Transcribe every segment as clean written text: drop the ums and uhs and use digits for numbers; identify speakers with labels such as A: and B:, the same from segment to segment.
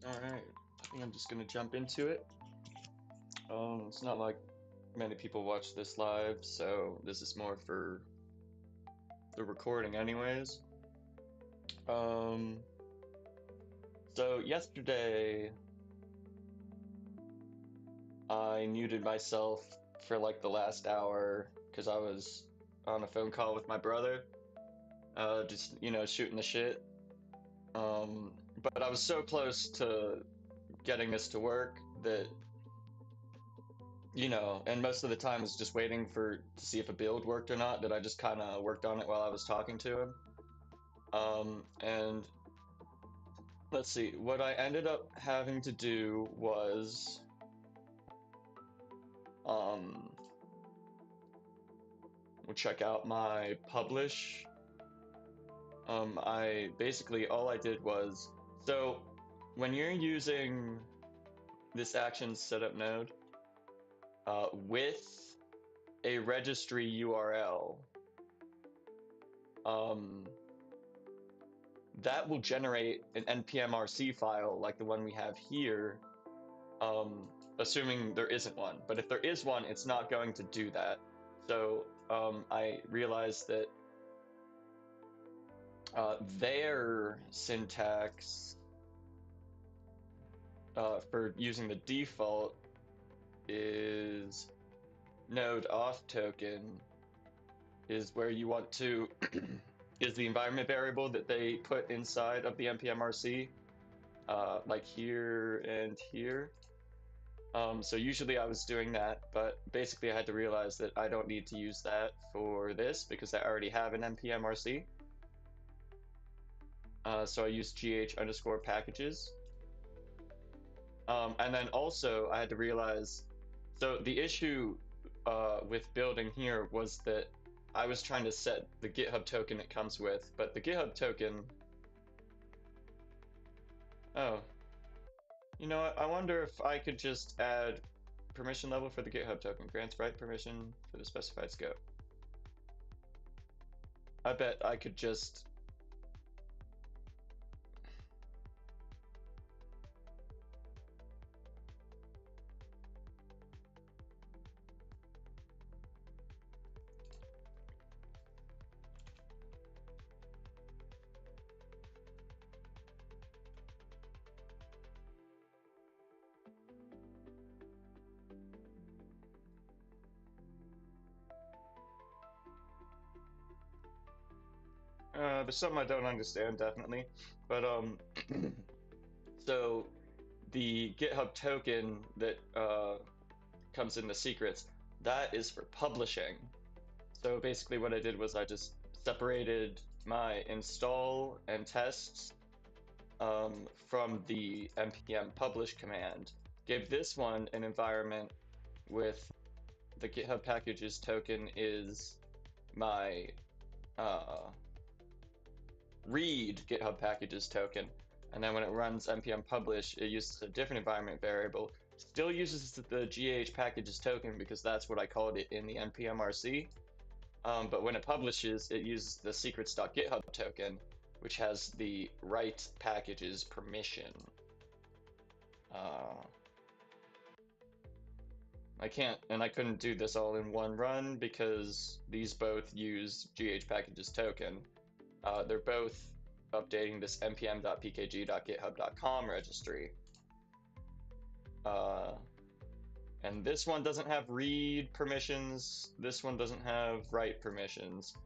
A: All right, I think I'm just gonna jump into it. It's not like many people watch this live, so this is more for the recording anyways. Um, so yesterday I muted myself for like the last hour because I was on a phone call with my brother, just shooting the shit. But I was so close to getting this to work that and most of the time was just waiting to see if a build worked or not, that I just kind of worked on it while I was talking to him. And let's see, what I ended up having to do was um, we'll check out my publish. I basically all I did was so when you're using this actions setup node with a registry URL, um, that will generate an npmrc file like the one we have here, assuming there isn't one. But if there is one, it's not going to do that. So I realized that their syntax for using the default is node auth token is where you want to is the environment variable that they put inside of the npmrc, like here and here. So usually I was doing that, but basically I had to realize that I don't need to use that for this because I already have an npmrc. So I use gh underscore packages. And then also I had to realize, so the issue with building here was that I was trying to set the GitHub token it comes with, but the GitHub token, oh, you know what? I wonder if I could just add permission level for the GitHub token. Grants write permission for the specified scope. I bet I could just there's something I don't understand, definitely. But so the GitHub token that comes in the secrets, that is for publishing. So basically what I did was I just separated my install and tests from the npm publish command, gave this one an environment with the GitHub packages token is my uh, read GitHub packages token. And then when it runs npm publish, it uses a different environment variable. Still uses the gh packages token because that's what I called it in the npmrc. But when it publishes, it uses the secrets.github token, which has the write packages permission. Uh, I can't, and I couldn't do this all in one run because these both use gh packages token. They're both updating this npm.pkg.github.com registry. And this one doesn't have read permissions. This one doesn't have write permissions.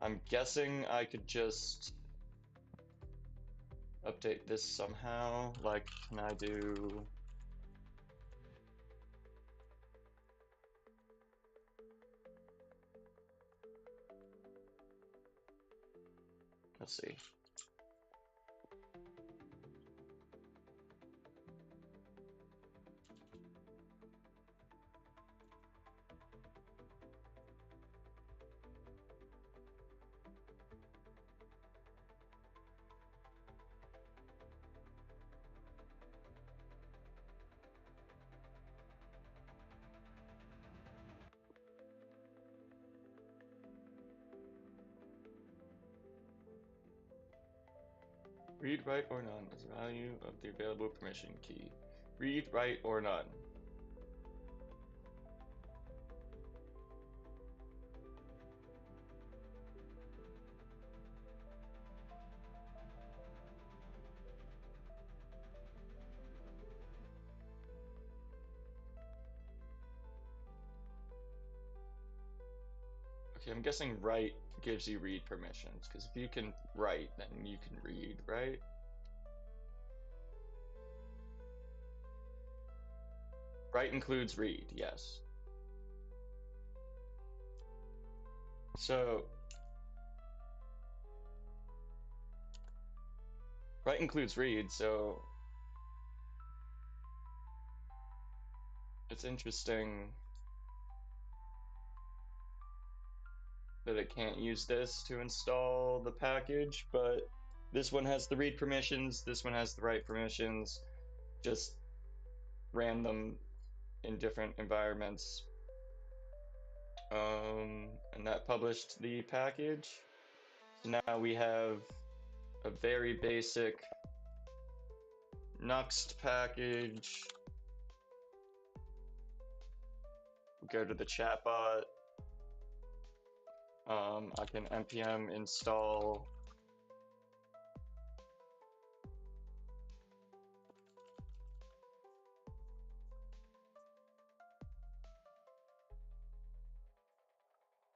A: I'm guessing I could just update this somehow. Like, can I do... Let's see. Read, write, or none is the value of the available permission key. Read, write, or none. Okay, I'm guessing write gives you read permissions, because if you can write, then you can read, right? Write includes read, yes. So, write includes read, so it's interesting that it can't use this to install the package, but this one has the read permissions, this one has the write permissions, just random in different environments. And that published the package. So now we have a very basic Nuxt package. Go to the chatbot. I can npm install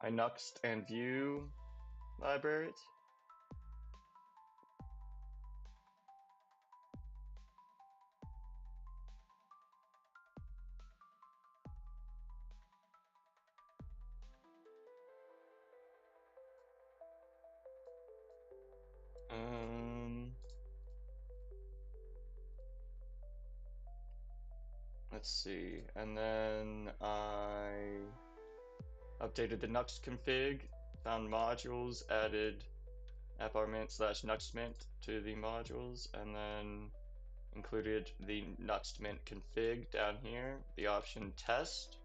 A: my Nuxt and Vue libraries. Let's see, and then I updated the Nuxt config, found modules, added appr_mint/nuxtmint to the modules, and then included the nuxtmint config down here, the option test.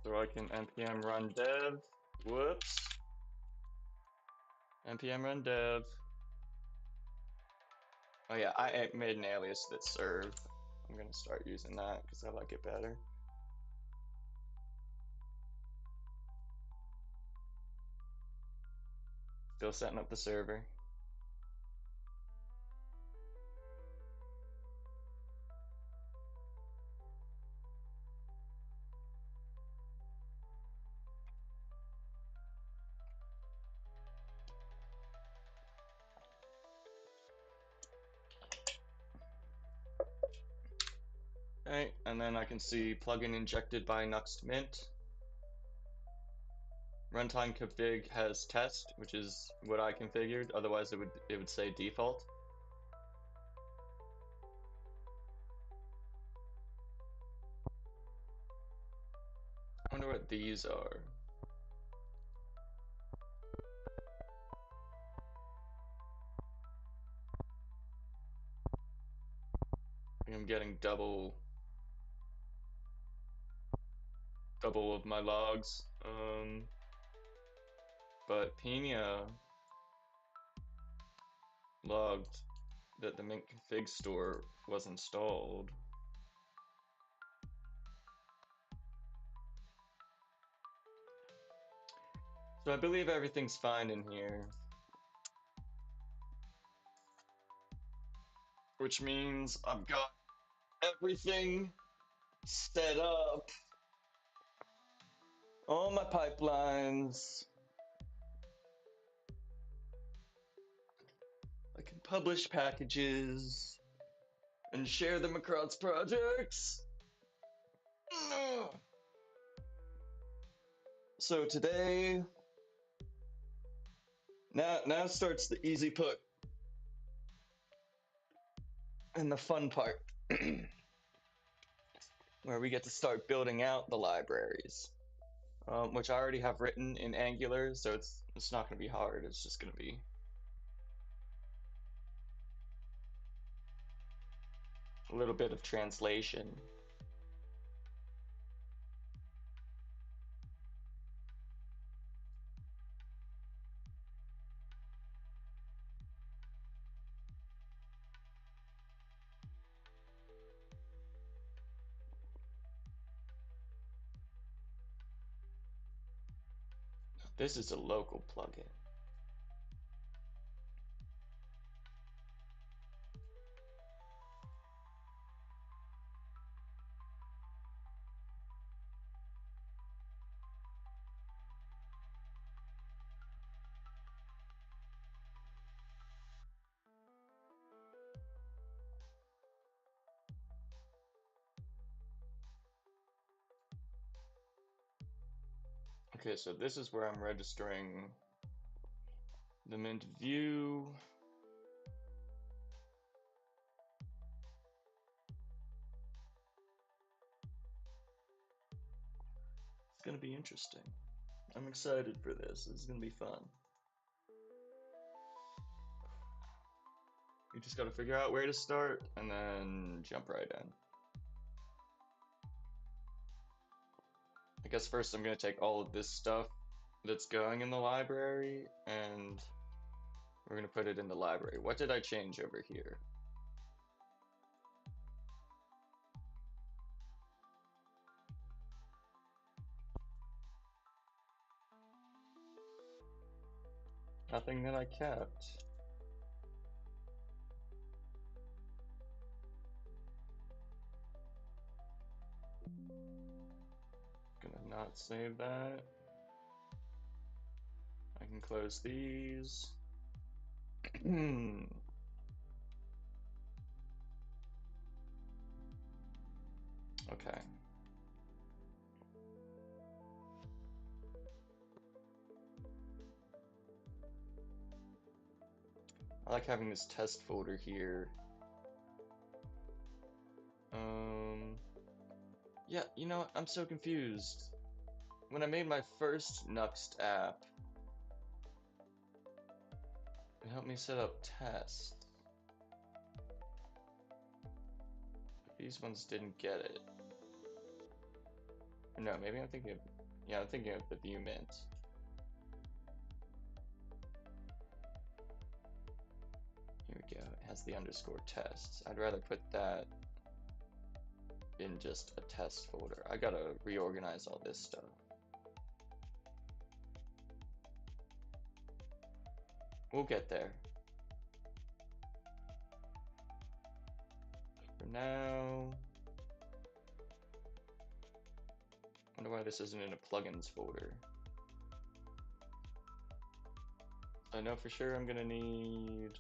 A: So I can npm run dev, whoops, npm run dev. Oh yeah, I made an alias that's serve. I'm gonna start using that because I like it better. Still setting up the server. Okay, and then I can see plugin injected by nuxtmint. Runtime config has test, which is what I configured. Otherwise, it would say default. I wonder what these are. I think I'm getting double of my logs. But Pina logged that the mint config store was installed. So I believe everything's fine in here. Which means I've got everything set up. All my pipelines. I can publish packages and share them across projects. So today, now starts the easy put and the fun part, where we get to start building out the libraries, which I already have written in Angular, so it's not going to be hard. It's just going to be a little bit of translation. This is a local plugin. Okay, so this is where I'm registering them into Vue. It's gonna be interesting. I'm excited for this. This is gonna be fun. You just gotta figure out where to start and then jump right in. I guess first I'm gonna take all of this stuff that's going in the library and we're gonna put it in the library. What did I change over here? Nothing that I kept. Gonna not save that. I can close these. Okay. I like having this test folder here. Yeah, you know what? I'm so confused. When I made my first Nuxt app, it helped me set up tests. But these ones didn't get it. No, maybe I'm thinking of, yeah, I'm thinking of the Vue Mint. Here we go, it has the underscore tests. I'd rather put that in just a test folder. I gotta reorganize all this stuff. We'll get there. For now, wonder why this isn't in a plugins folder. I know for sure I'm gonna need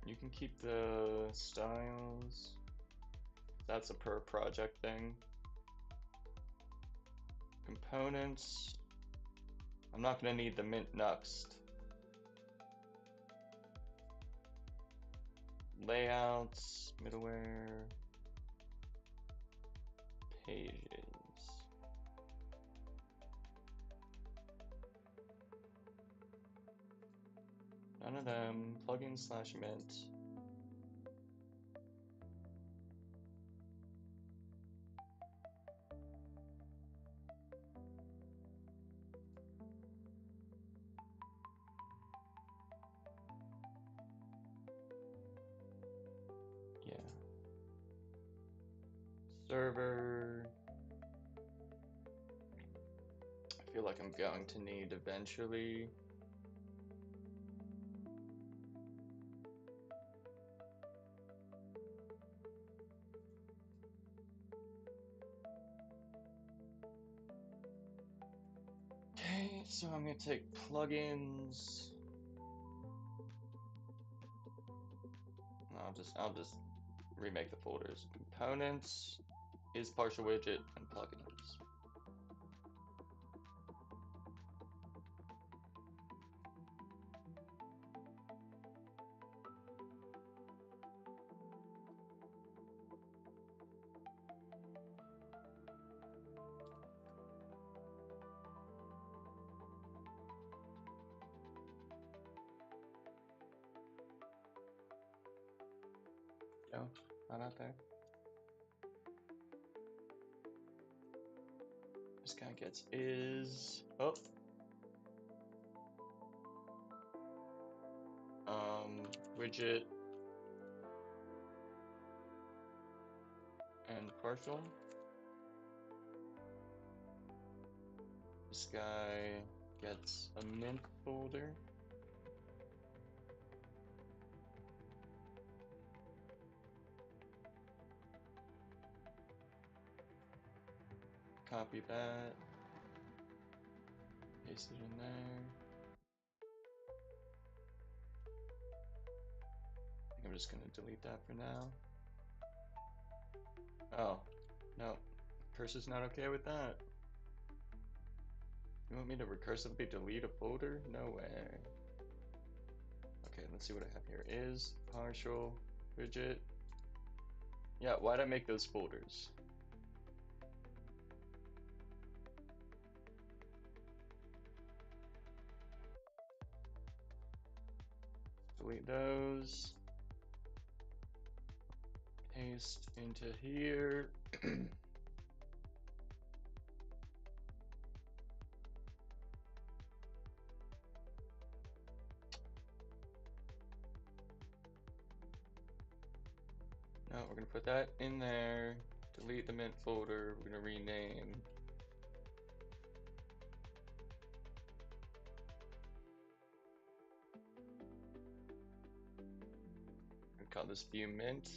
A: you can keep the styles. That's a per project thing. Components. I'm not gonna need the Mint Nuxt. Layouts, middleware, pages. None of them. Plugin slash mint. Yeah. Server. I feel like I'm going to need eventually. Okay, so I'm gonna take plugins. I'll just remake the folders. Components is partial widget and plugins. Not out there. This guy gets is widget and partial. This guy gets a mint folder. Copy that. Paste it in there. I think I'm just gonna delete that for now. Oh, no. Cursor's not okay with that. You want me to recursively delete a folder? No way. Okay, let's see what I have here. Is partial widget. Yeah, why'd I make those folders? Delete those. Paste into here. No, we're gonna put that in there. Delete the mint folder. We're gonna rename. We call this Vue mint.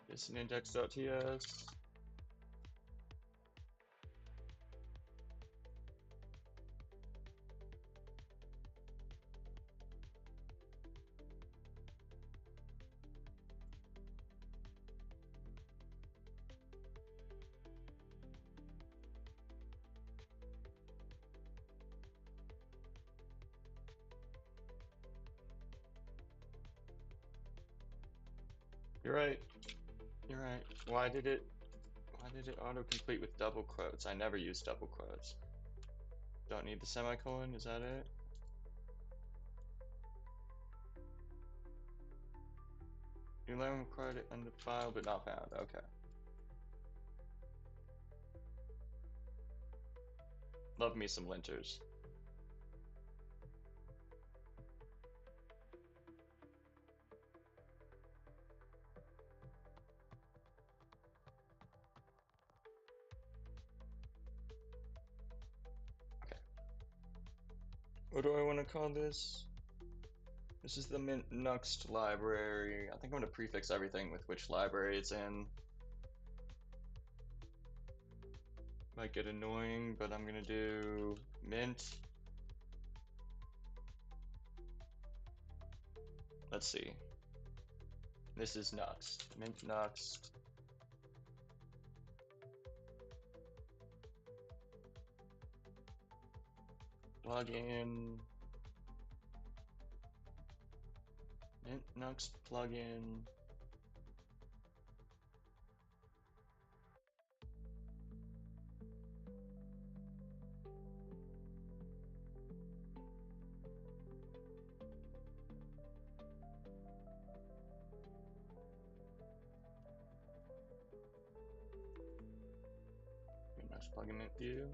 A: This in index.ts. You're right. You're right. Why did it autocomplete with double quotes? I never use double quotes. Don't need the semicolon, is that it? New line required under file but not found. Okay. Love me some linters. Okay. What do I want to call this? This is the Mint Nuxt library. I think I'm going to prefix everything with which library it's in. Might get annoying, but I'm going to do mint. Let's see. This is Nuxt. Mint Nuxt. Plugin. Mint Nuxt plugin. Mint Nuxt plugin mint view.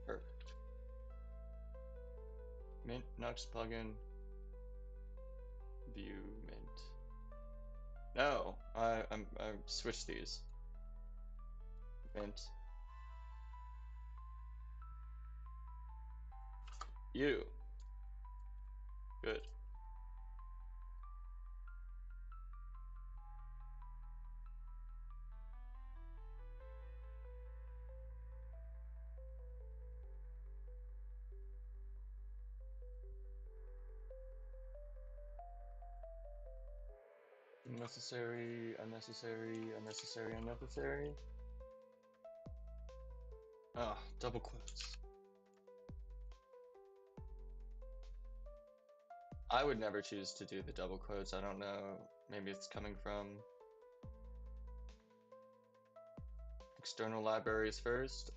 A: Perfect. Mint Nuxt plugin view mint. No, I switched these. Mint. You. Good. Unnecessary, unnecessary, unnecessary, unnecessary. Ah, double quotes. I would never choose to do the double quotes. I don't know. Maybe it's coming from external libraries first.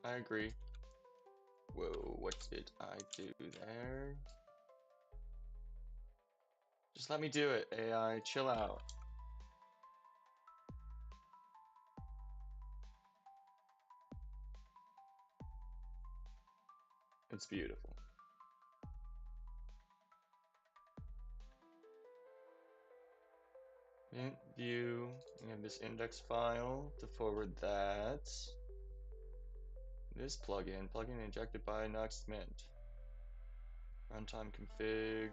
A: I agree. Whoa, what did I do there? Just let me do it, AI. Chill out. It's beautiful. Mint view. We have this index file to forward that. This plugin injected by Nuxt Mint. Runtime config.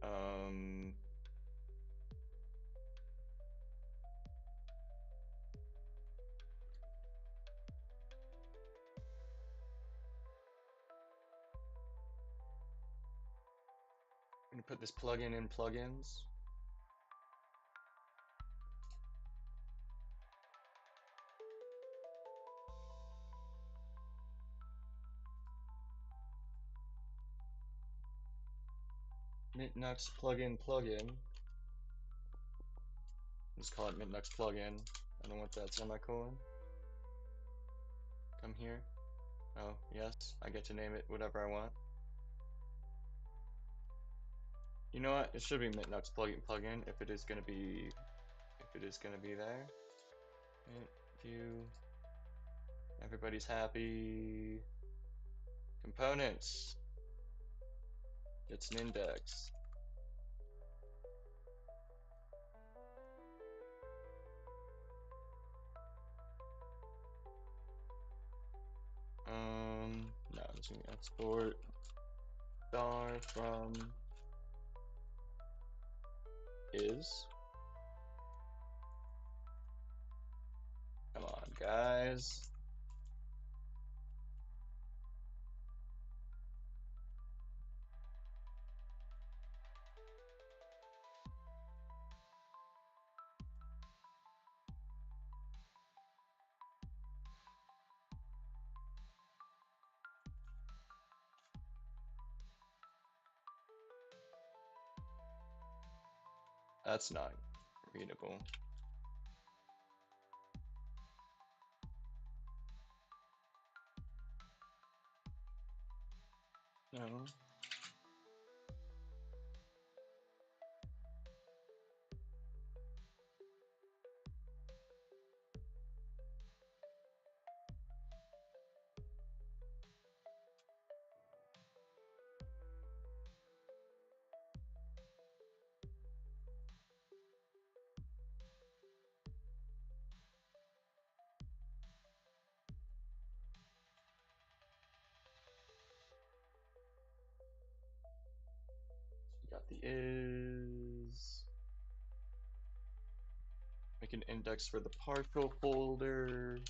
A: Um, I'm gonna put this plugin in plugins. Mint Nuxt plugin. Just call it Mint Nuxt plugin. I don't want that semicolon. Come here. Oh, yes, I get to name it whatever I want. You know what? It should be Mint Nuxt plugin if it is gonna be there. Mint view. Everybody's happy. Components. It's an index. No, I'm just gonna export star from is. Come on, guys. That's not readable. No. We got the is. Make an index for the partial folder.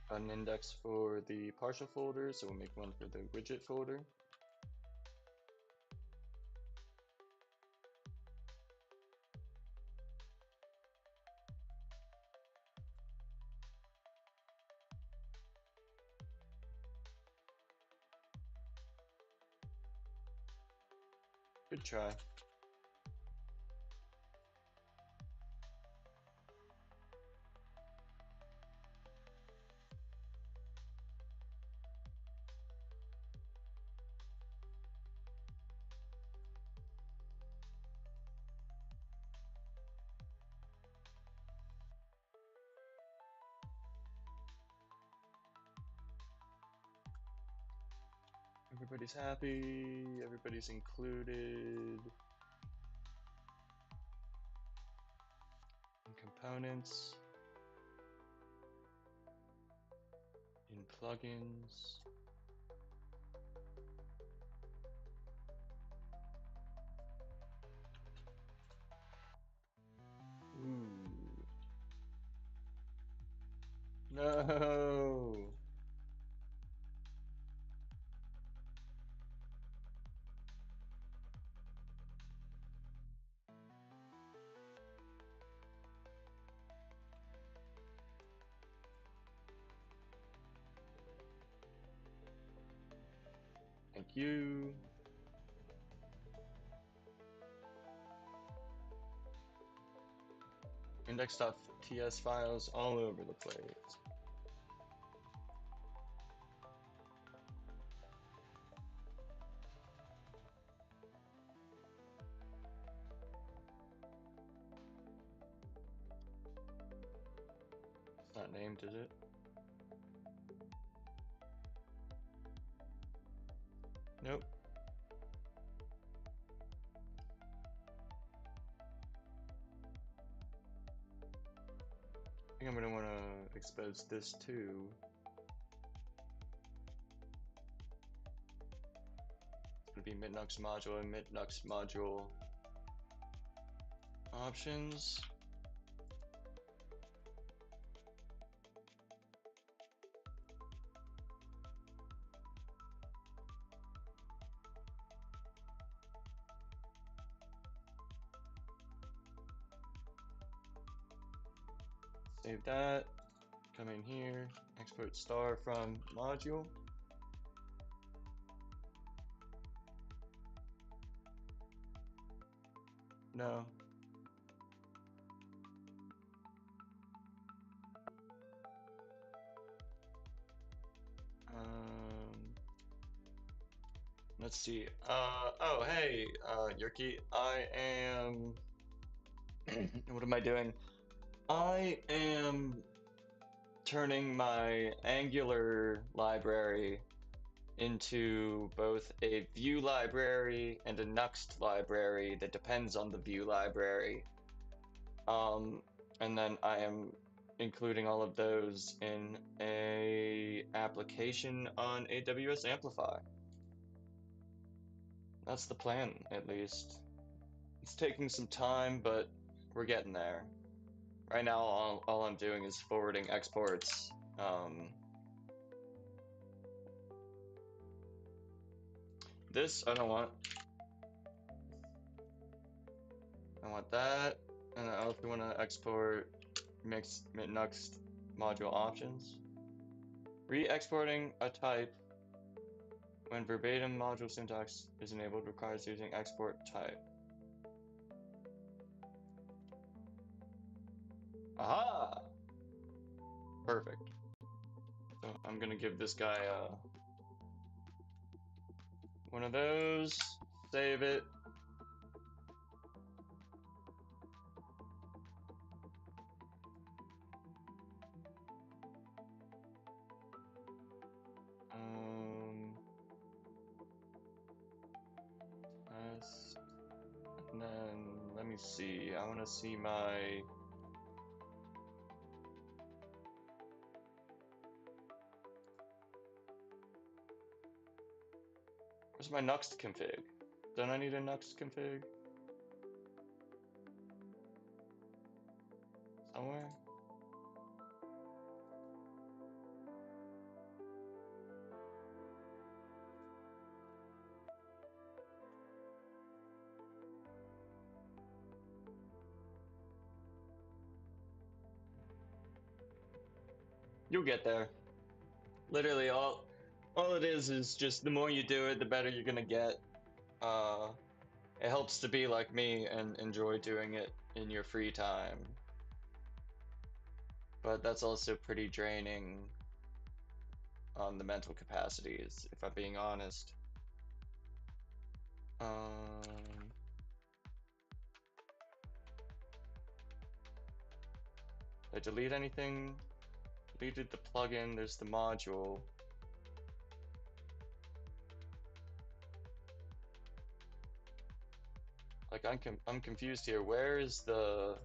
A: An index for the partial folder, so we'll make one for the widget folder. Good try. Everybody's happy, everybody's included. In components. In plugins. Ooh. No. Thank you. Index.ts files all over the place. It's not named, is it? Nope. I think I'm gonna want to expose this too. It's gonna be mid-Nuxt module and mid-Nuxt module options. Save that. Come in here. Export star from module. No. Let's see. Oh, hey, Yerky. I am. What am I doing? I am turning my Angular library into both a Vue library and a Nuxt library that depends on the Vue library. And then I am including all of those in a application on AWS Amplify. That's the plan, at least. It's taking some time, but we're getting there. Right now, all I'm doing is forwarding exports. This I don't want. I want that, and I also want to export mixed Nuxt module options. Re-exporting a type when verbatim module syntax is enabled requires using export type. Aha! Perfect. So I'm gonna give this guy one of those, save it. Test. And then let me see. I want to see my. Where's my Nuxt config? Don't I need a Nuxt config? Somewhere? You'll get there. Literally, all it is just the more you do it, the better you're gonna get. It helps to be like me and enjoy doing it in your free time. But that's also pretty draining on the mental capacities, if I'm being honest. Did I delete anything? Deleted the plugin, there's the module. Like I'm confused here. Where is the?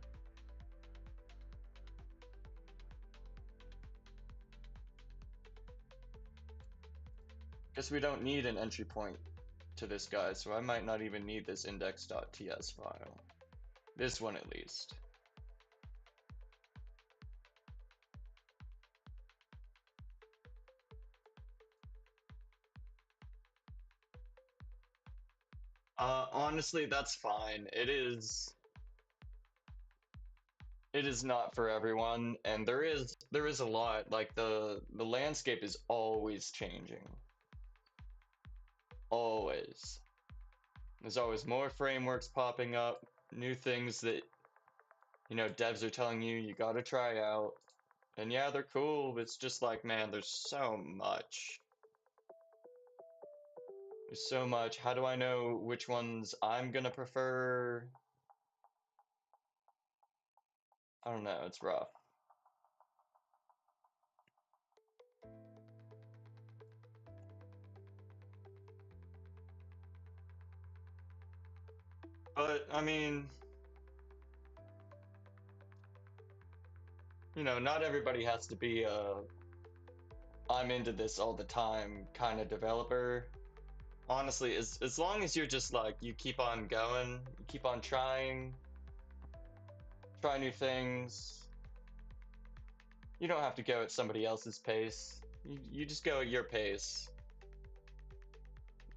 A: Guess we don't need an entry point to this guy, so I might not even need this index.ts file. This one at least. Honestly, that's fine. It is not for everyone, and there is a lot. Like the landscape is always changing. Always. There's always more frameworks popping up, new things that, devs are telling you you gotta try out. And yeah, they're cool, but it's just like, man, there's so much. There's so much. How do I know which ones I'm gonna prefer? I don't know, it's rough. But I mean, not everybody has to be a I'm into this all the time kind of developer. Honestly, as long as you're just like you keep on going, you keep on trying, try new things. You don't have to go at somebody else's pace. You just go at your pace.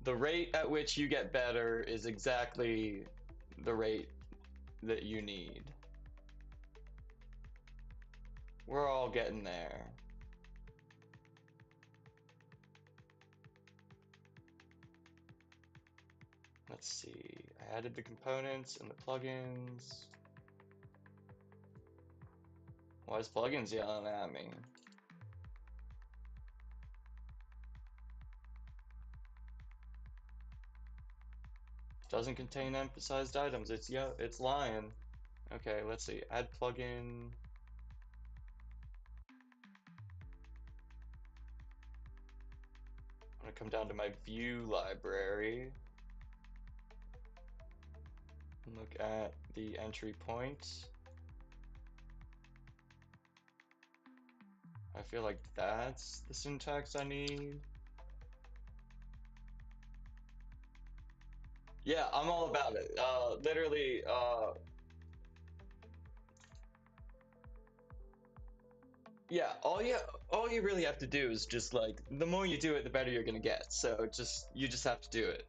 A: The rate at which you get better is exactly the rate that you need. We're all getting there. Let's see. I added the components and the plugins. Why is plugins yelling at me? Doesn't contain emphasized items. It's lying. Okay, let's see. Add plugin. I'm gonna come down to my Vue library and look at the entry point. I feel like that's the syntax I need. Yeah, I'm all about it. Literally, yeah, all you really have to do is just like the more you do it, the better you're gonna get. So you just have to do it.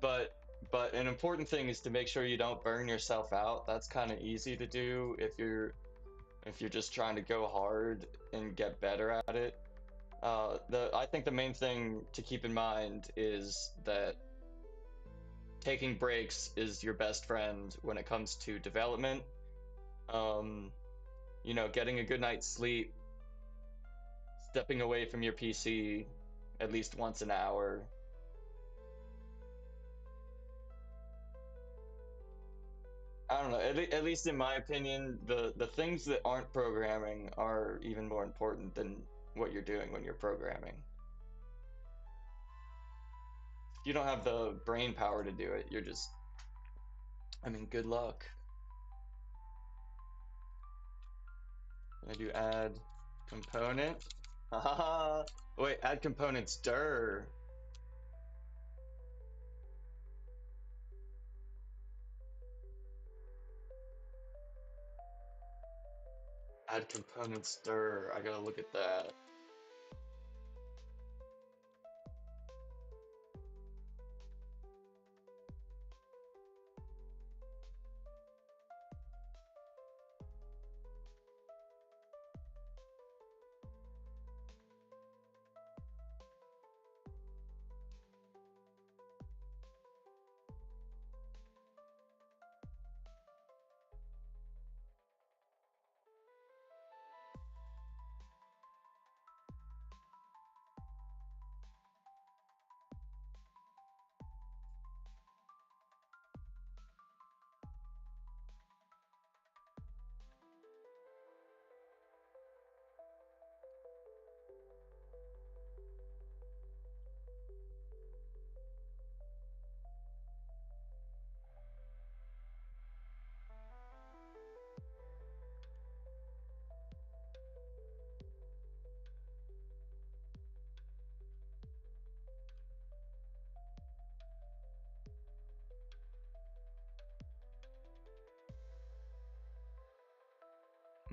A: But but an important thing is to make sure you don't burn yourself out. That's kind of easy to do if you're just trying to go hard and get better at it. I think the main thing to keep in mind is that taking breaks is your best friend when it comes to development. Um, getting a good night's sleep, stepping away from your PC at least once an hour. I don't know. At least in my opinion, the things that aren't programming are even more important than what you're doing when you're programming. If you don't have the brain power to do it, I mean, good luck. I do add component. Haha. Wait, add components dir. Add components dir. I gotta look at that.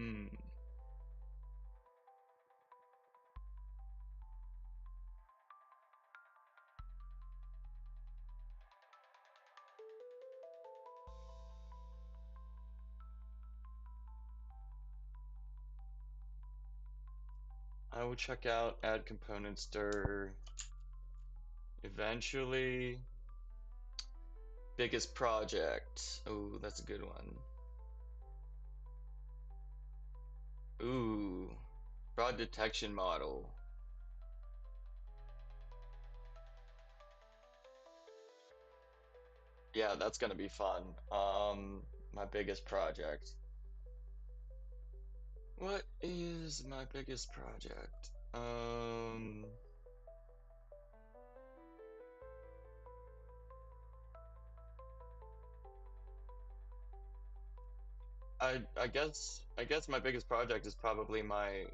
A: Hmm. I will check out add components dir eventually. Biggest project. Oh, that's a good one. Ooh, fraud detection model. Yeah, that's gonna be fun. My biggest project. What is my biggest project? I guess my biggest project is probably my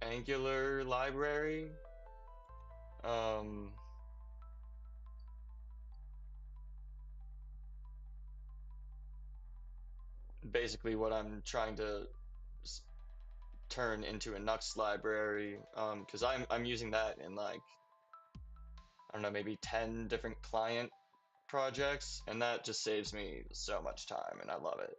A: Angular library. Um, Basically what I'm trying to turn into a Nuxt library. Because I'm using that in like I don't know, maybe 10 different client projects, and that just saves me so much time, and I love it.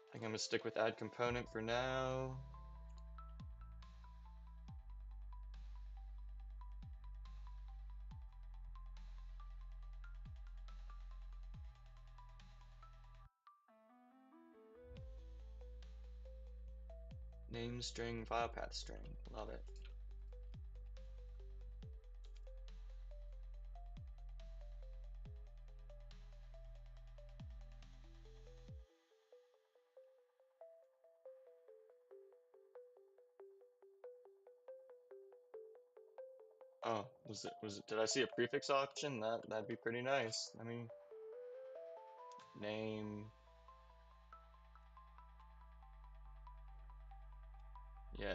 A: I think I'm gonna stick with add component for now. Name string, file path string, love it. Oh, did I see a prefix option? That'd be pretty nice. I mean, name, yeah.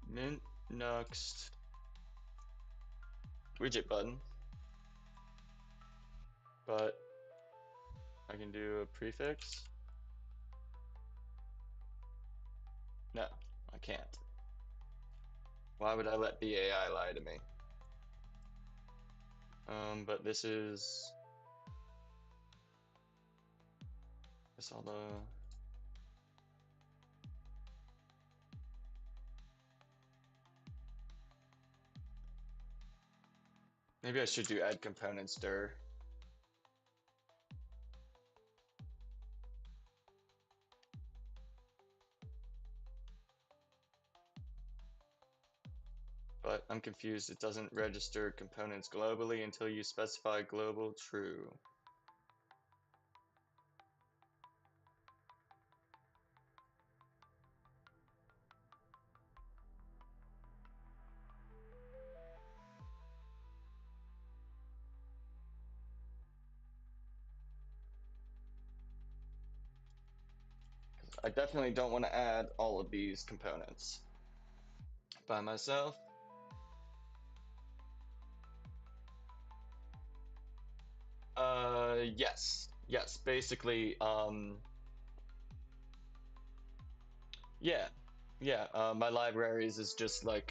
A: Mint Nuxt widget button, but I can do a prefix. No, I can't. Why would I let the AI lie to me? But this is all the. Maybe I should do add components dir. But I'm confused. It doesn't register components globally until you specify global true. I definitely don't want to add all of these components by myself. Yes, basically, yeah, yeah. My libraries is just like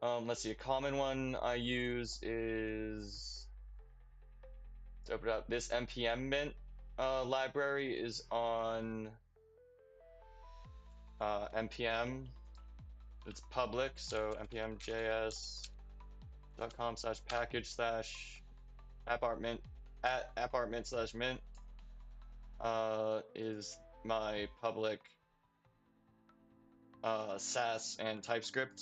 A: let's see, a common one I use is to open up this npm mint library is on npm. It's public, so npm.js.com/package slash appartment at appartment/mint is my public Sass and TypeScript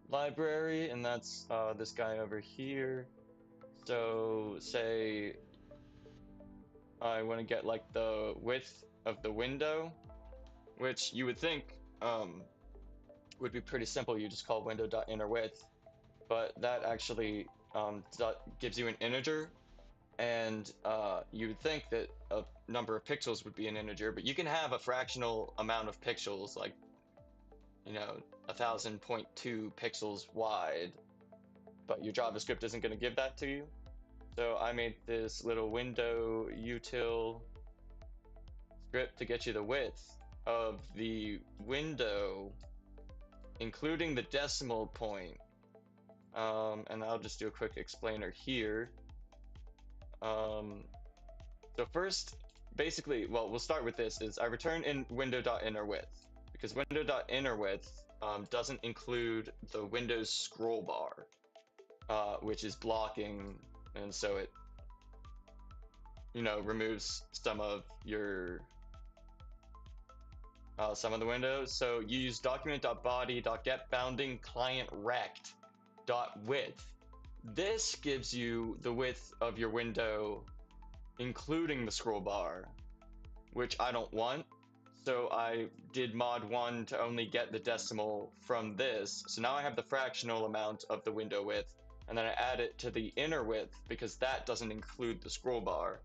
A: library, and that's this guy over here. So say I want to get like the width of the window, which you would think would be pretty simple. You just call window.innerWidth, but that actually gives you an integer. And you would think that a number of pixels would be an integer, but you can have a fractional amount of pixels, like 1,000.2 pixels wide, but your JavaScript isn't going to give that to you. So I made this little window util script to get you the width of the window, including the decimal point. And I'll just do a quick explainer here. So first, basically, well, we'll start with this, is I return in window.innerWidth, because window.innerWidth doesn't include the Windows scroll bar, which is blocking, and so it, removes some of your some of the windows. So you use document.body.getBoundingClientRect.width. This gives you the width of your window, including the scroll bar, which I don't want. So I did mod 1 to only get the decimal from this. So now I have the fractional amount of the window width, and then I add it to the inner width because that doesn't include the scroll bar.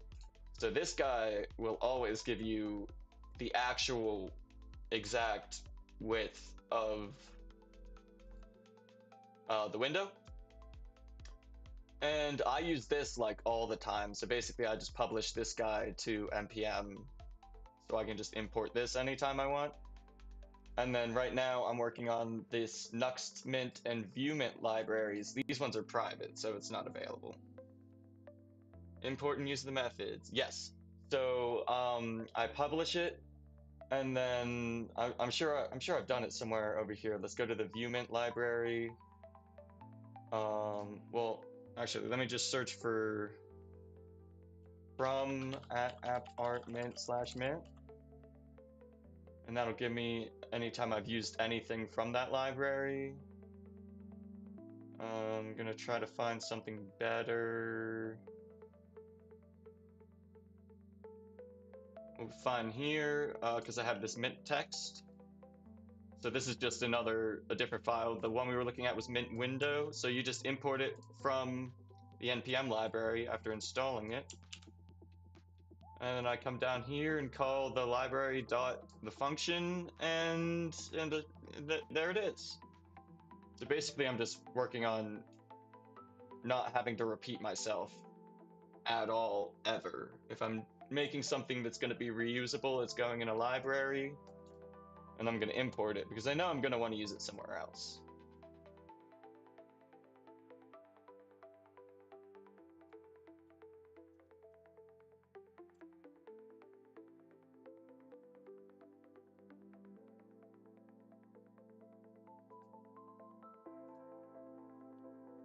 A: So this guy will always give you the actual exact width of the window. And I use this like all the time. So basically I just publish this guy to npm, so I can just import this anytime I want. And then right now I'm working on this Nuxt Mint and Vue Mint libraries. These ones are private, so it's not available. Import and use the methods. Yes. So I publish it, and then I'm sure I've done it somewhere over here. Let's go to the Vue Mint library. Well, actually, let me just search for from @appartment/mint, and that'll give me anytime I've used anything from that library. I'm gonna try to find something better. We'll find here, because I have this mint text. So this is just a different file. The one we were looking at was mint window. So you just import it from the npm library after installing it. And then I come down here and call the library dot the function, and there it is. So basically I'm just working on not having to repeat myself at all, ever. If I'm making something that's going to be reusable, it's going in a library, and I'm going to import it because I know I'm going to want to use it somewhere else.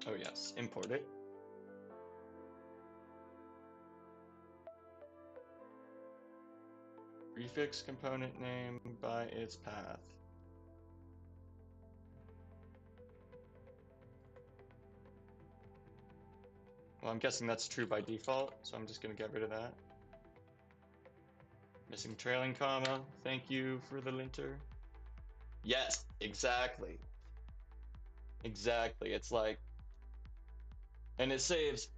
A: Oh yes, import it. Prefix component name by its path. Well, I'm guessing that's true by default, so I'm just going to get rid of that. Missing trailing comma. Thank you for the linter. Yes, exactly. Exactly. It's like, and it saves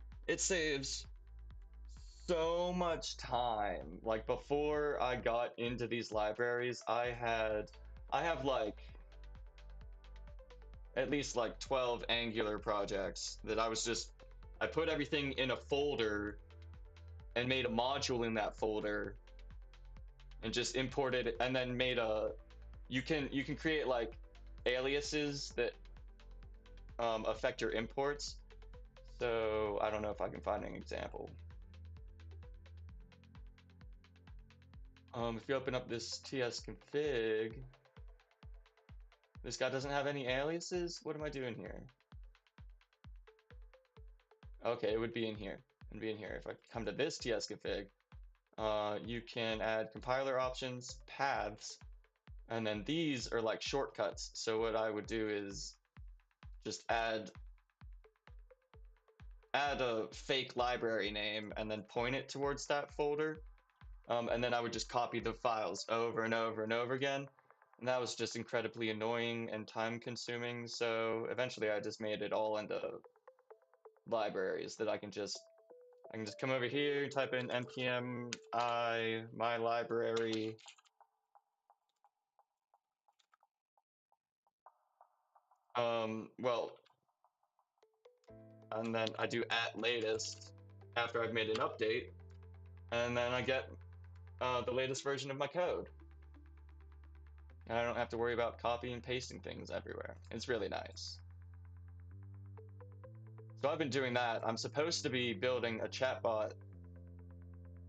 A: so much time. Like before I got into these libraries, I have like at least like 12 Angular projects that I put everything in a folder and made a module in that folder and just imported it, and then made you can create like aliases that affect your imports. So I don't know if I can find an example. If you open up this tsconfig, this guy doesn't have any aliases? What am I doing here? Okay, it would be in here. It'd be in here. If I come to this tsconfig, you can add compiler options, paths, and then these are like shortcuts. So what I would do is just add a fake library name and then point it towards that folder. And then I would just copy the files over and over and over again. And that was just incredibly annoying and time consuming. So eventually I just made it all into libraries that I can I can just come over here, type in npm I my library. Well, and then I do at latest after I've made an update, and then I get the latest version of my code. And I don't have to worry about copying and pasting things everywhere. It's really nice. So I've been doing that. I'm supposed to be building a chatbot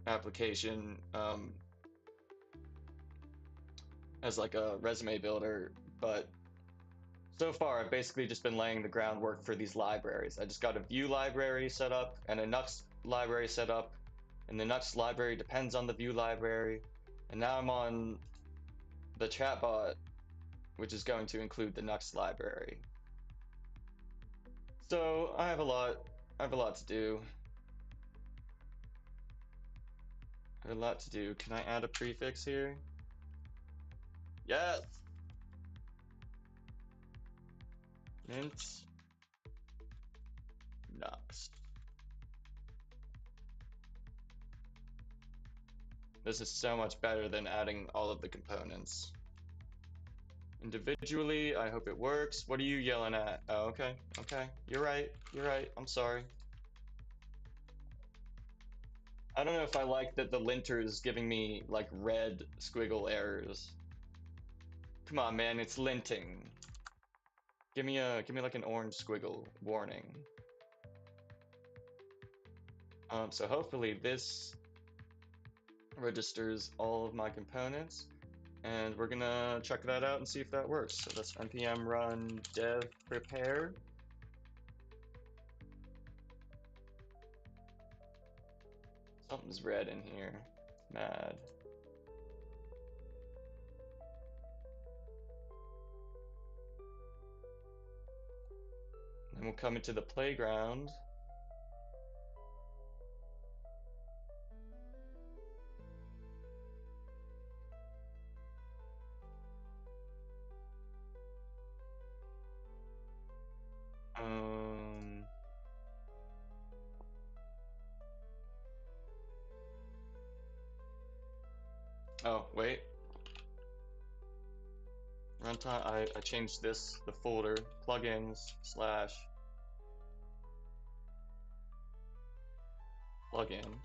A: application as like a resume builder, but so far I've basically just been laying the groundwork for these libraries. I just got a Vue library set up and a Nuxt library set up, and the Nuxt library depends on the Vue library, and now I'm on the chatbot, which is going to include the Nuxt library. So I have a lot to do. I have a lot to do. Can I add a prefix here? Yes! Mint Nuxt. This is so much better than adding all of the components individually. I hope it works. What are you yelling at? Oh, okay. Okay. You're right. You're right. I'm sorry. I don't know if I like that the linter is giving me like red squiggle errors. Come on, man. It's linting. Give me like an orange squiggle warning. So hopefully this registers all of my components, and we're gonna check that out and see if that works. So that's npm run dev prepare. Something's red in here. Mad. And we'll come into the playground. Oh, wait. Runtime, I changed this, the folder, plugins slash plugin.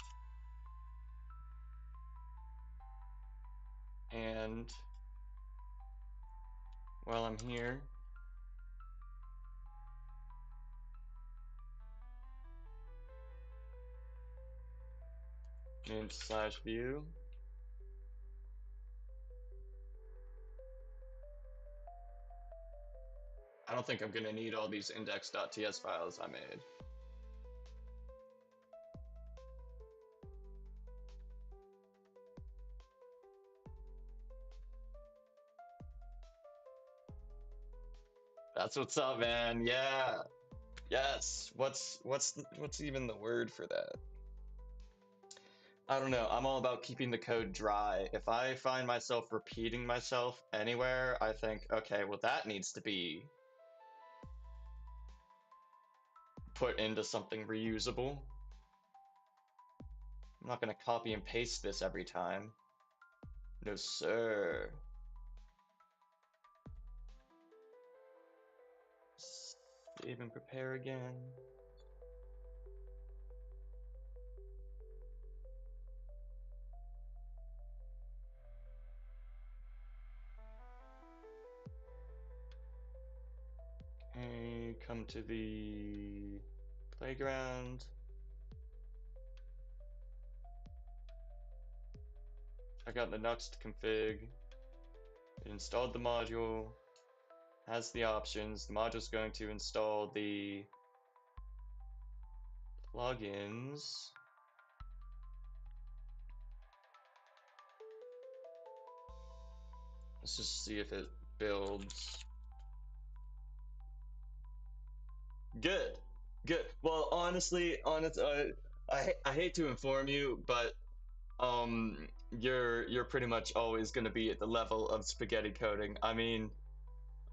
A: And while I'm here, mint slash view. I don't think I'm gonna need all these index.ts files I made. That's what's up, man. Yeah. Yes. What's even the word for that? I don't know. I'm all about keeping the code dry. If I find myself repeating myself anywhere, I think, okay, well that needs to be put into something reusable. I'm not gonna copy and paste this every time. No, sir. Save and prepare again. Okay, come to the playground. Check out the Nuxt config. It installed the module, has the options. The module's going to install the plugins. Let's just see if it builds. Good, good. Well, honestly, I hate to inform you, but you're pretty much always going to be at the level of spaghetti coding. I mean,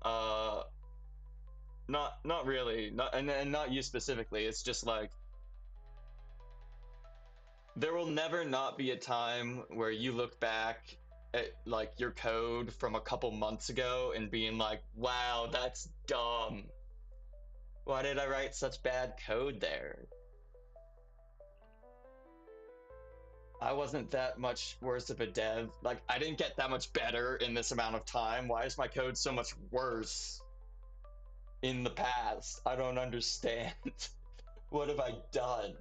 A: uh, not really, not and not you specifically. It's just like There will never not be a time where you look back at like your code from a couple months ago and being like, wow, that's dumb. Why did I write such bad code there? I wasn't that much worse of a dev. Like, I didn't get that much better in this amount of time. Why is my code so much worse in the past? I don't understand. What have I done?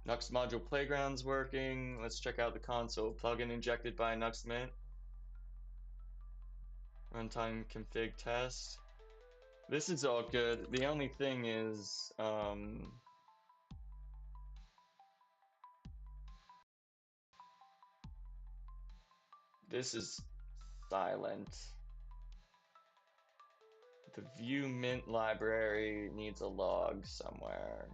A: Nuxt module playground's working. Let's check out the console. Plugin injected by Nuxt Mint. Runtime config test. This is all good. The only thing is, this is silent. The Vue Mint library needs a log somewhere.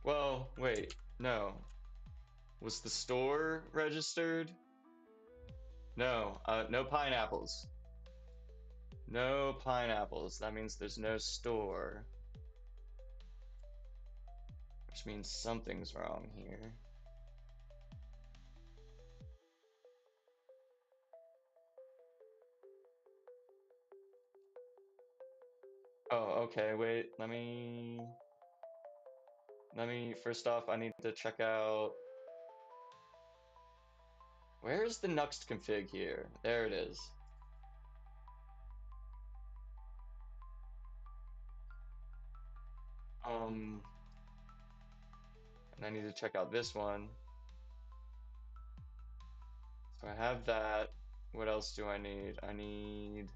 A: Well, wait, no. Was the store registered? No, no pineapples. No pineapples. That means there's no store. Which means something's wrong here. Oh, okay, wait, first off, I need to check out, where's the Nuxt config here? There it is. And I need to check out this one. So I have that. What else do I need? I need,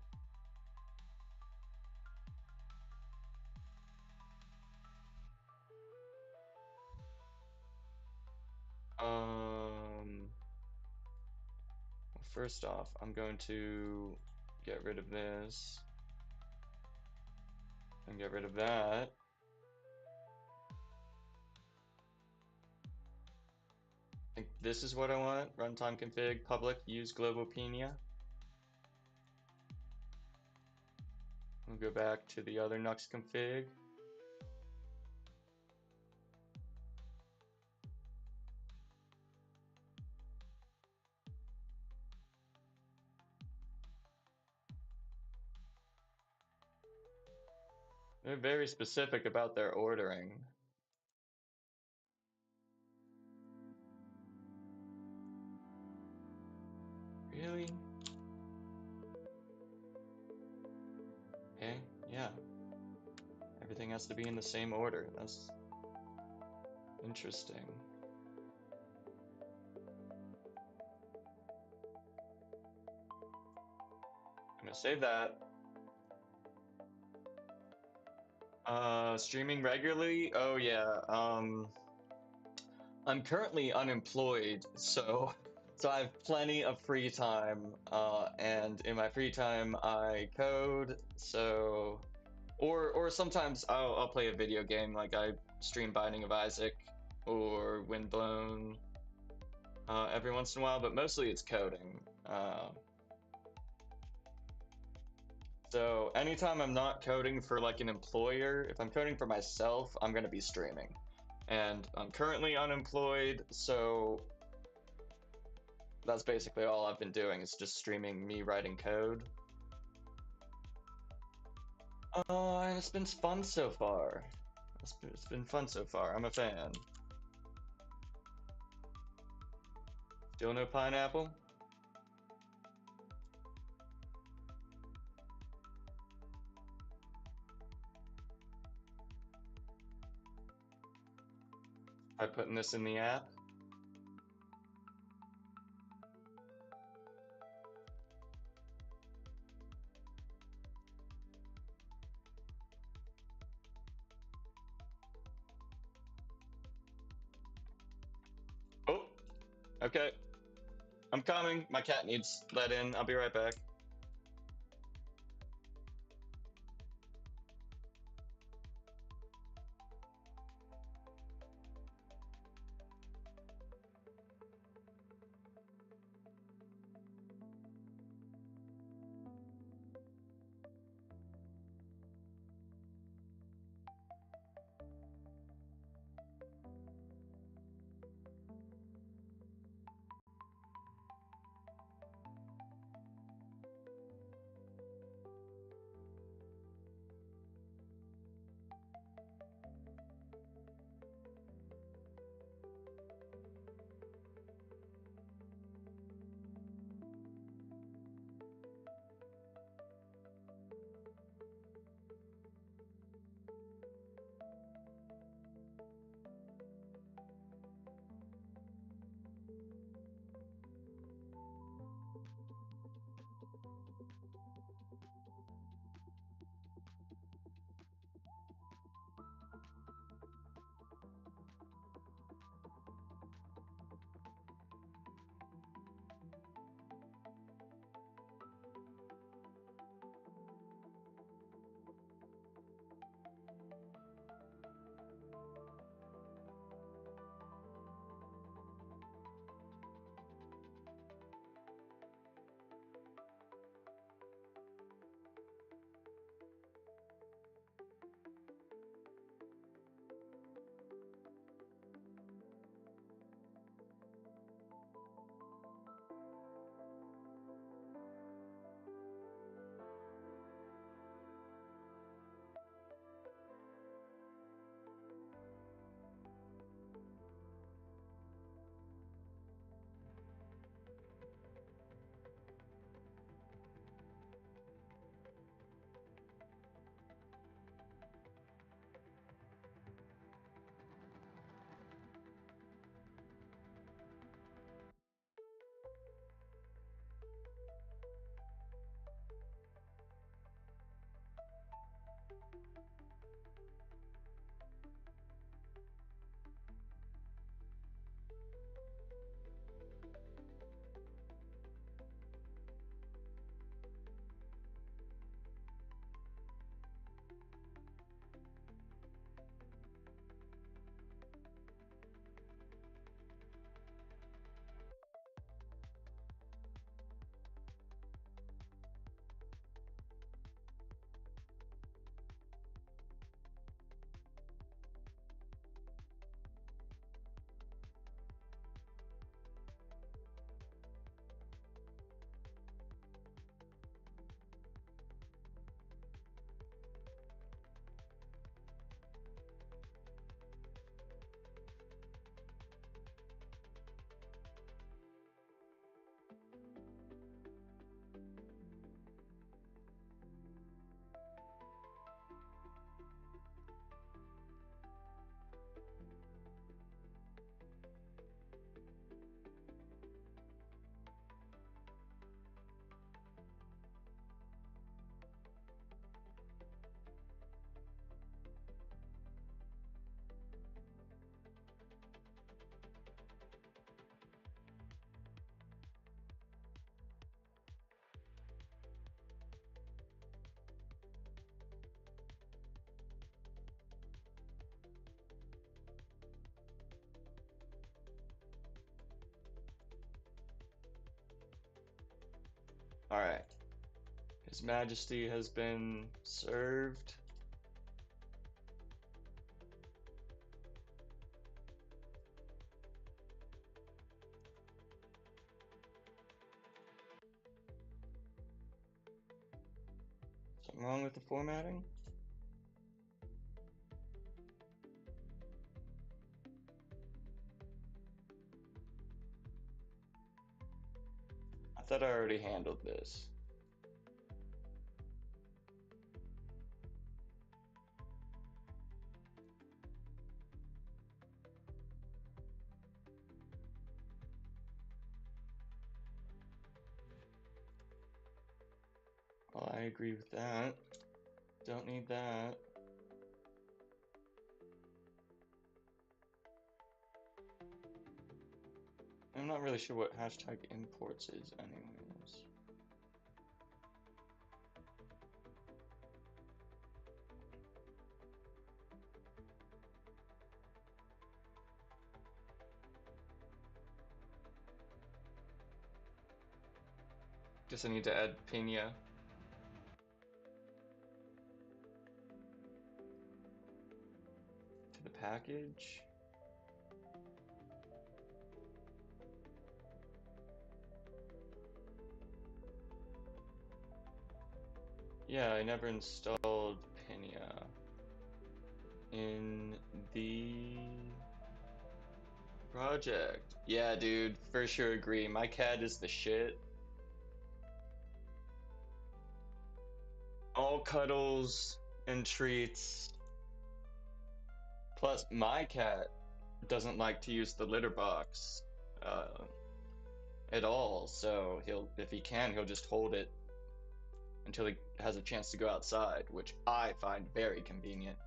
A: first off, I'm going to get rid of this and get rid of that. I think this is what I want. Runtime config, public, use global Pina. We'll go back to the other Nuxt config. They're very specific about their ordering. Really? Okay, yeah. Everything has to be in the same order. That's interesting. I'm gonna save that. Streaming regularly? Oh yeah. I'm currently unemployed, so I have plenty of free time. And in my free time I code, so or sometimes I'll play a video game, like I stream Binding of Isaac or Windblown every once in a while, but mostly it's coding. So anytime I'm not coding for like an employer, if I'm coding for myself, I'm gonna be streaming. And I'm currently unemployed, so that's basically all I've been doing is just streaming me writing code. And it's been fun so far. It's been fun so far. I'm a fan. Still no pineapple? By putting this in the app? Oh, okay. I'm coming. My cat needs let in. I'll be right back. All right. His Majesty has been served. Something wrong with the formatting? I thought I already handled this. Well, I agree with that. Don't need that. I'm not really sure what hashtag imports is anyways. Guess I need to add Pina. To the package. Yeah, I never installed Pina in the project. Yeah, dude, for sure agree. My cat is the shit. All cuddles and treats. Plus, my cat doesn't like to use the litter box uh, at all. So if he can, he'll just hold it until he has a chance to go outside, which I find very convenient.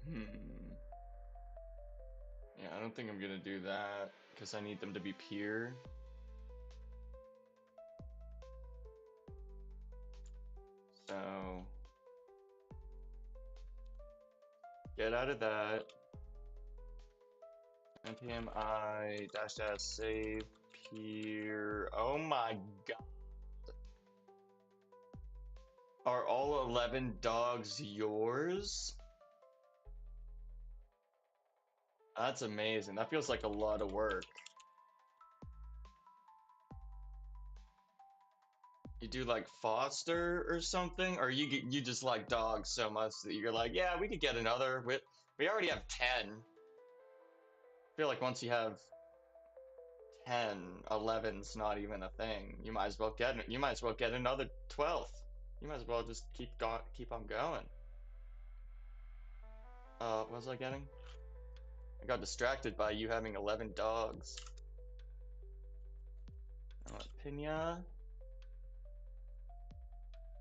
A: Hmm. Yeah, I don't think I'm gonna do that because I need them to be pure. So get out of that. npm I dash dash save pure. Oh my god. Are all 11 dogs yours? That's amazing. That feels like a lot of work. You do like foster or something, or you just like dogs so much that you're like, yeah, we could get another. We already have 10. feel like once you have 10, 11's not even a thing. You might as well get it. You might as well get another 12th. You might as well just keep on going. What was I getting? I got distracted by you having 11 dogs. I want Pina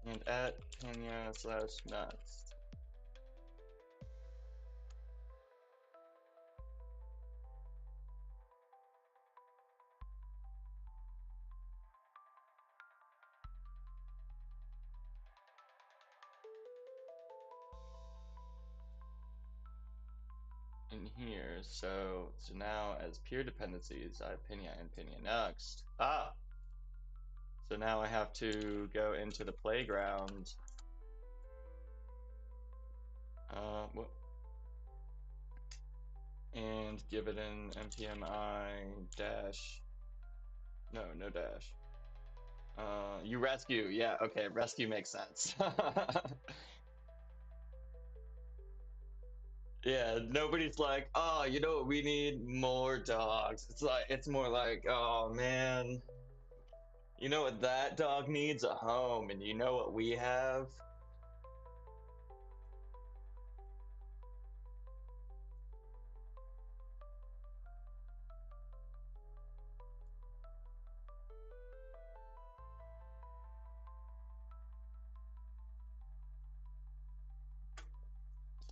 A: and at Pina/Nuxt. In here, so now as peer dependencies, I have Pina and Pina Nuxt. Ah, so now I have to go into the playground. What? And give it an npmi dash. No dash. You rescue. Yeah, okay, rescue makes sense. Yeah, nobody's like, oh, you know what, we need more dogs. It's more like, oh man, you know what, that dog needs a home, and you know what we have?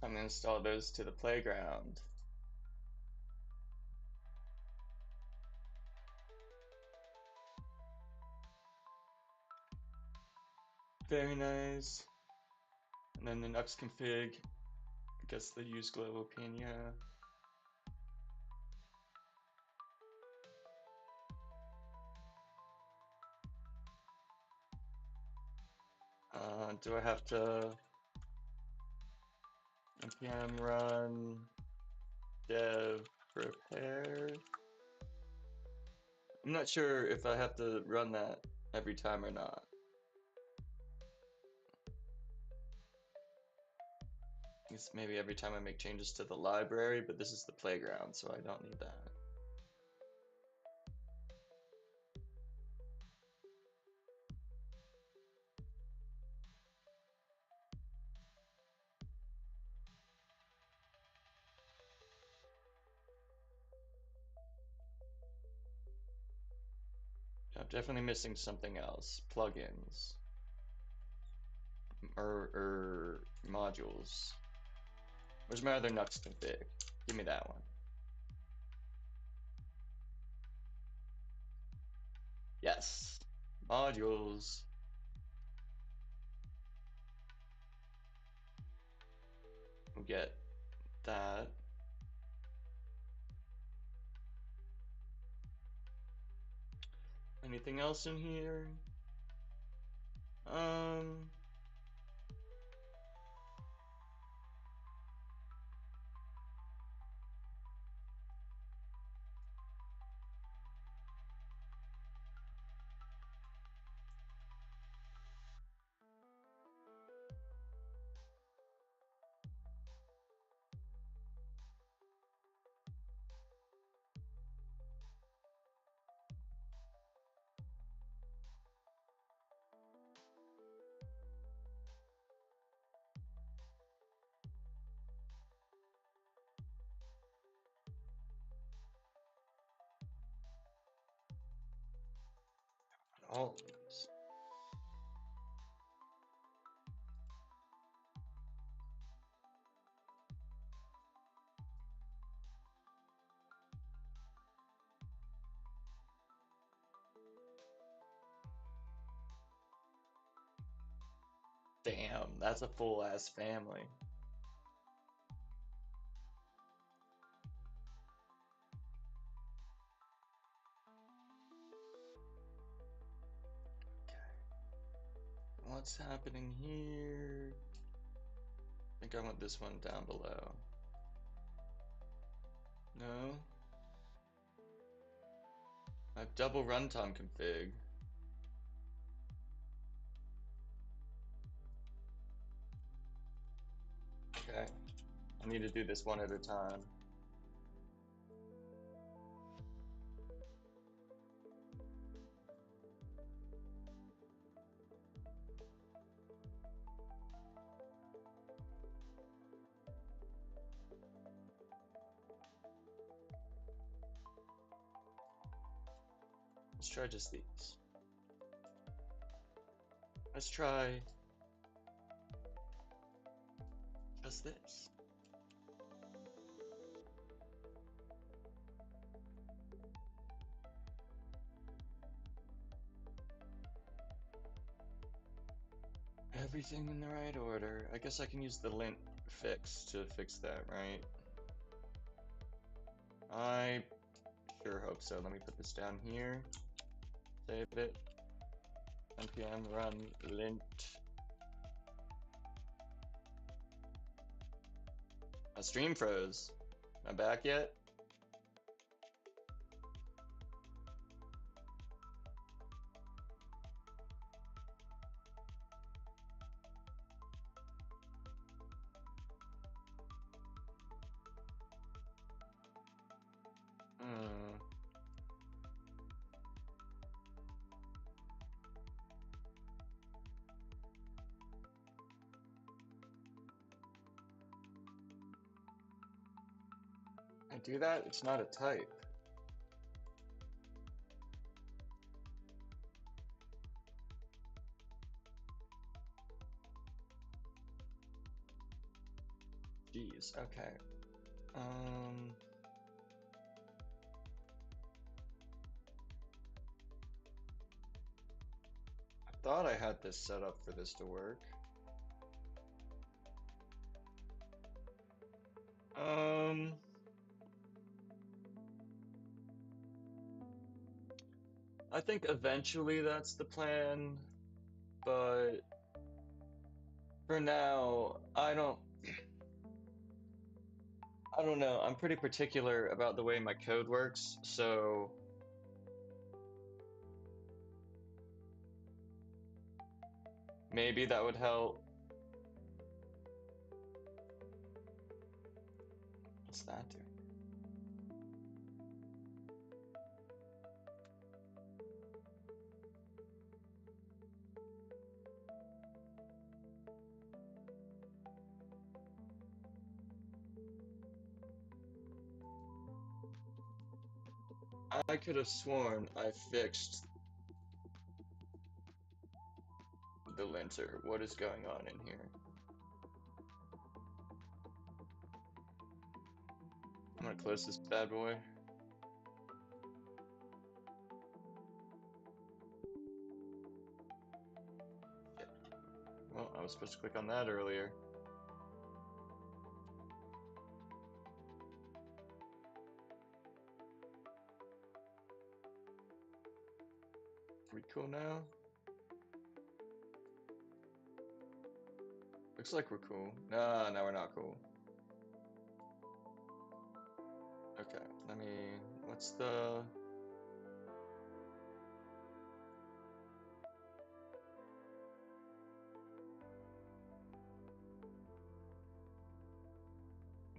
A: I'm gonna install those to the playground. Very nice. And then the Nuxt config, I guess they use global Pina. Do I have to npm run dev repair? I'm not sure if I have to run that every time or not. I guess maybe every time I make changes to the library, but this is the playground, so I don't need that. I'm definitely missing something else. Plugins. Or modules. Where's my other Nuxt config? Give me that one. Yes. Modules. We'll get that. Anything else in here? Um, all of these. Damn, that's a full ass family. Okay. What's happening here? I think I want this one down below. No? I have double runtime config. Okay. I need to do this one at a time. Let's try just these. Let's try just this. Everything in the right order. I guess I can use the lint fix to fix that, right? I sure hope so. Let me put this down here. Save it. npm run lint. My stream froze. Am I back yet? I do that? It's not a type. Jeez, okay. I thought I had this set up for this to work. I think eventually that's the plan, but for now, I don't know. I'm pretty particular about the way my code works, so maybe that would help. What's that doing? I could have sworn I fixed the linter. What is going on in here? I'm gonna close this bad boy. Shit. Well, I was supposed to click on that earlier. Are we cool now? Looks like we're cool. No, no, we're not cool. Okay, what's the...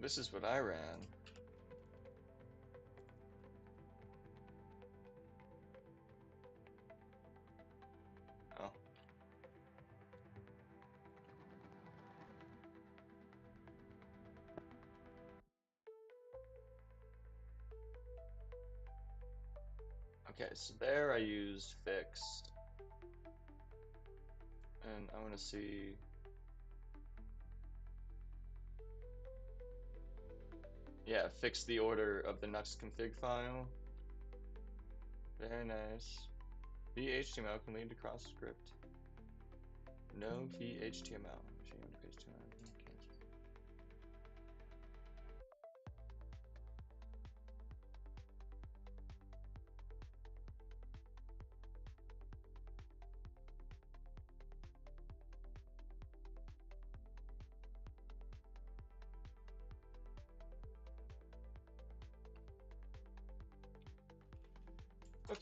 A: This is what I ran. Oh. Okay, so there I used fix. And I want to see... Yeah, fix the order of the Nuxt config file. Very nice. VHTML can lead to cross script. No VHTML.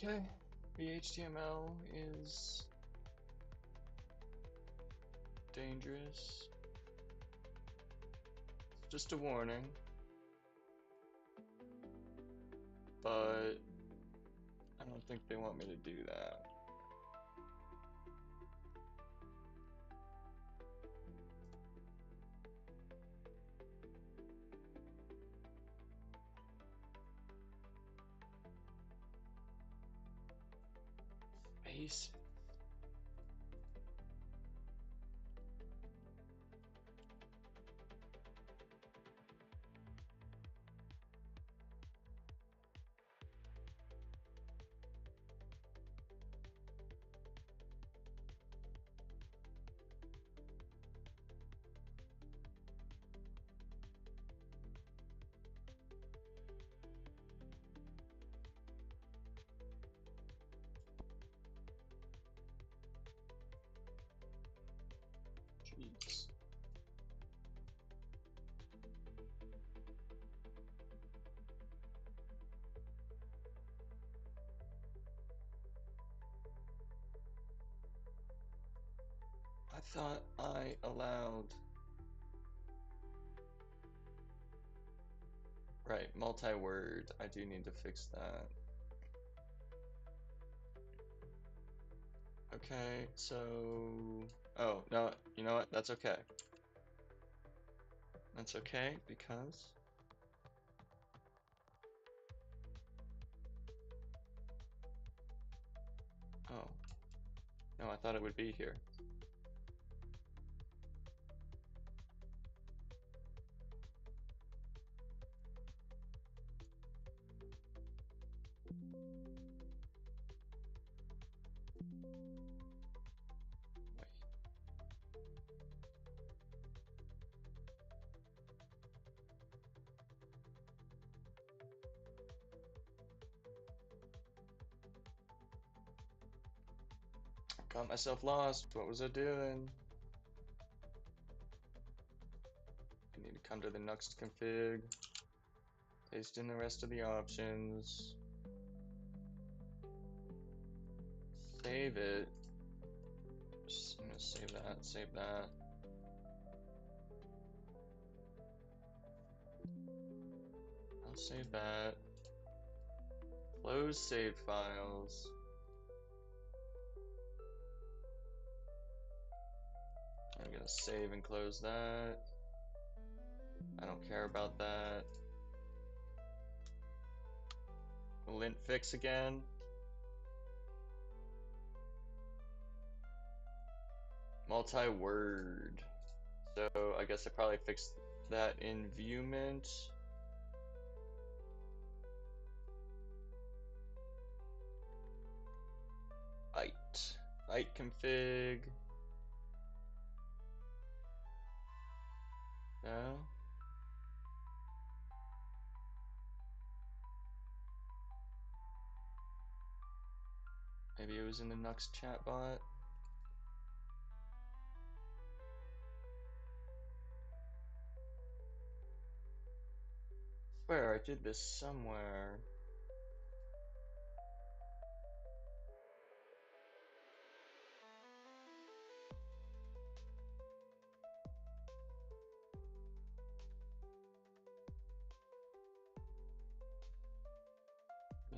A: Okay, VHTML is dangerous. Just a warning. But I don't think they want me to do that. Peace. Jeez. I thought I allowed. Right, multi-word. I do need to fix that. Okay, so... Oh, no, you know what? That's okay. That's okay, because... Oh. No, I thought it would be here. Wait. Got myself lost. What was I doing? I need to come to the Nuxt config. Paste in the rest of the options. Save it. I'm gonna save that, save that. I'll save that. Close save files. I'm gonna save and close that. I don't care about that. Lint fix again. Multi-word. So I guess I probably fixed that in Viewment. Ite config. No. Maybe it was in the Nuxt chatbot. Swear I did this somewhere.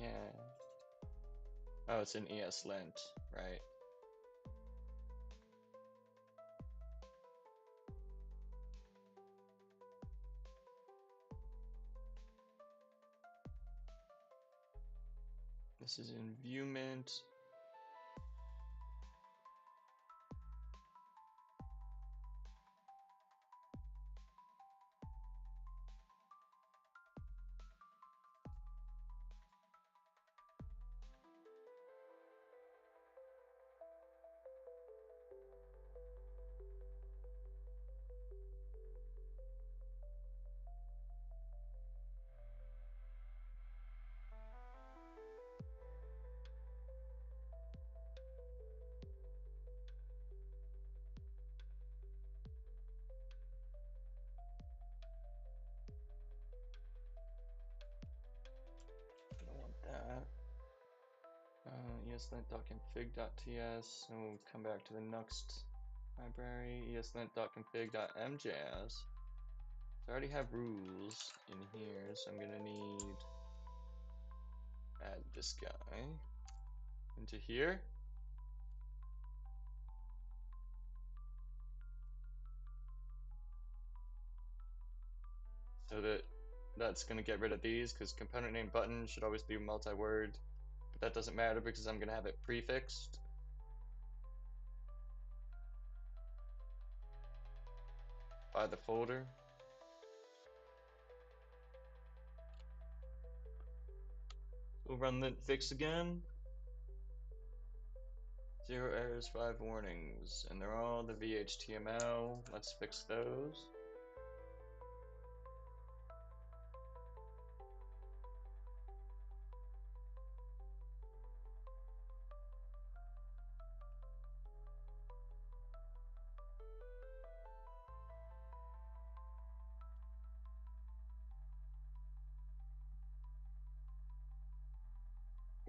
A: Yeah. Oh, it's in ESLint, right? This is in Viewment. I don't want that. ESLint.config.ts, and we'll come back to the Nuxt library. ESLint.config.mjs. So I already have rules in here, so I'm gonna need add this guy into here. So that's gonna get rid of these because component name button should always be multi-word, but that doesn't matter because I'm gonna have it prefixed. modify the folder. We'll run the fix again. 0 errors, 5 warnings, and they're all the VHTML. Let's fix those.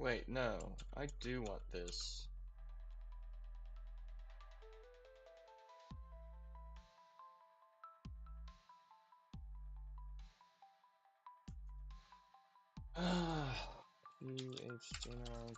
A: Wait, no, I do want this. VHTML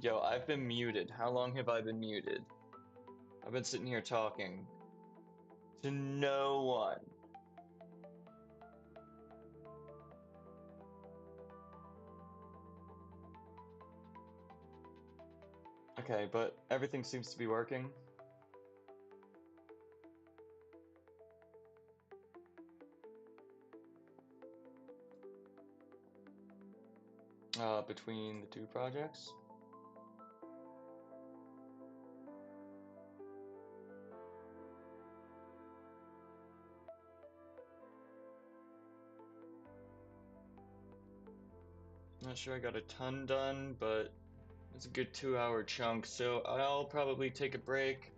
A: Yo, I've been muted. How long have I been muted? I've been sitting here talking to no one. Okay, but everything seems to be working. Between the two projects. Not sure I got a ton done, but it's a good 2 hour chunk, so I'll probably take a break,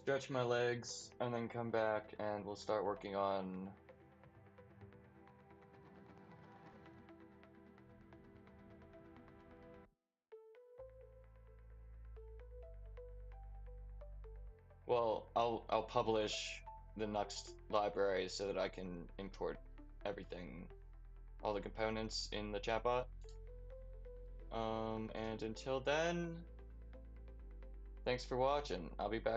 A: stretch my legs, and then come back and we'll start working on. Well, I'll publish the Nuxt library so that I can import everything, all the components in the chatbot. And until then, thanks for watching. I'll be back.